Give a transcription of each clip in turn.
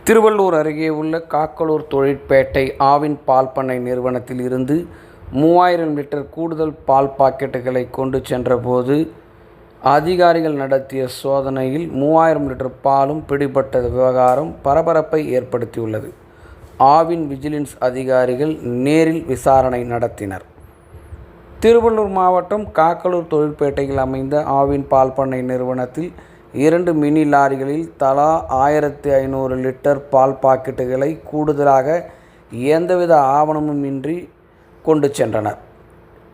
திருவள்ளூர் அருகே உள்ள காக்கலூர் தொழிற்பேட்டை ஆவின் பால் பண்ணை நிறுவனத்தில் இருந்து 3000 லிட்டர் கூடுதல் பால் பாக்கெட்டுகளை கொண்டு சென்றபோது அதிகாரிகள் நடத்திய சோதனையில் 3000 லிட்டர் பாலும் பிடிபட்ட விவகாரம் பரபரப்பை ஏற்படுத்தியுள்ளது. ஆவின் விஜிலன்ஸ் அதிகாரிகள் நேரில் விசாரணை நடத்தினர். திருவள்ளூர் மாவட்டம் காக்கலூர் தொழிற்பேட்டையில் அமைந்த ஆவின் பால் பண்ணை நிறுவனத்தில் 2 மினி லாரிகளில் தலா 1500 லிட்டர் பால் பாக்கெட்டுகளை கூடுதலாக எந்தவித ஆவணமும் இன்றி கொண்டு சென்றனர்.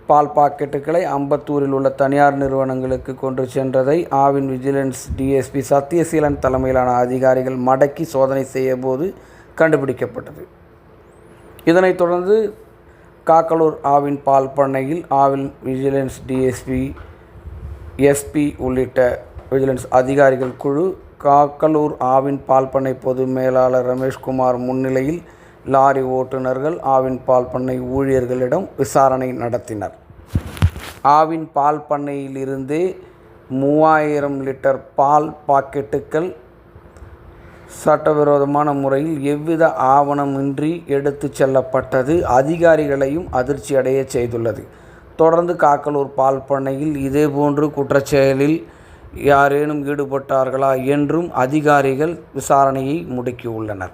பால் பாக்கெட்டுகளை அம்பத்தூரில் உள்ள தனியார் நிறுவனங்களுக்கு கொண்டு சென்றதை ஆவின் விஜிலன்ஸ் டிஎஸ்பி சத்யசீலன் தலைமையிலான அதிகாரிகள் மடக்கி சோதனை செய்யபோது கண்டுபிடிக்கப்பட்டது. இதனைத் தொடர்ந்து காக்கலூர் ஆவின் பால் பண்ணையில் ஆவின் விஜிலன்ஸ் டிஎஸ்பி, எஸ்பி உள்ளிட்ட விஜிலன்ஸ் அதிகாரிகள் குழு காக்கலூர் ஆவின் பால் பண்ணை பொது மேலாளர் ரமேஷ்குமார் முன்னிலையில் லாரி ஓட்டுநர்கள், ஆவின் பால் பண்ணை ஊழியர்களிடம் விசாரணை நடத்தினர். ஆவின் பால் பண்ணையிலிருந்தே 3000 லிட்டர் பால் பாக்கெட்டுகள் சட்டவிரோதமான முறையில் எவ்வித ஆவணமின்றி எடுத்து செல்லப்பட்டது அதிகாரிகளையும் அதிர்ச்சி அடைய செய்துள்ளது. தொடர்ந்து காக்கலூர் பால் பண்ணையில் இதேபோன்று குற்றச்செயலில் யாரேனும் ஈடுபட்டார்களா என்றும் அதிகாரிகள் விசாரணையை முடுக்கியுள்ளனர்.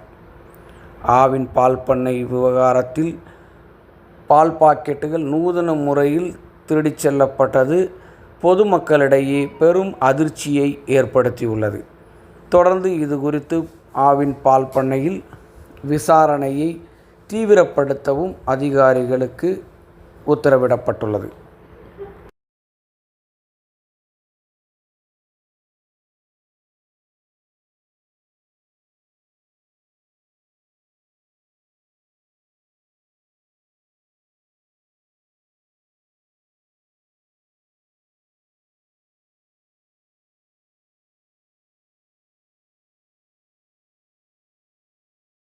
ஆவின் பால் பண்ணை விவகாரத்தில் பால் பாக்கெட்டுகள் நூதன முறையில் திருடிச் செல்லப்பட்டது பொதுமக்களிடையே பெரும் அதிர்ச்சியை ஏற்படுத்தியுள்ளது. தொடர்ந்து இது குறித்து ஆவின் பால் பண்ணையில் விசாரணையை தீவிரப்படுத்தவும் அதிகாரிகளுக்கு உத்தரவிடப்பட்டுள்ளது.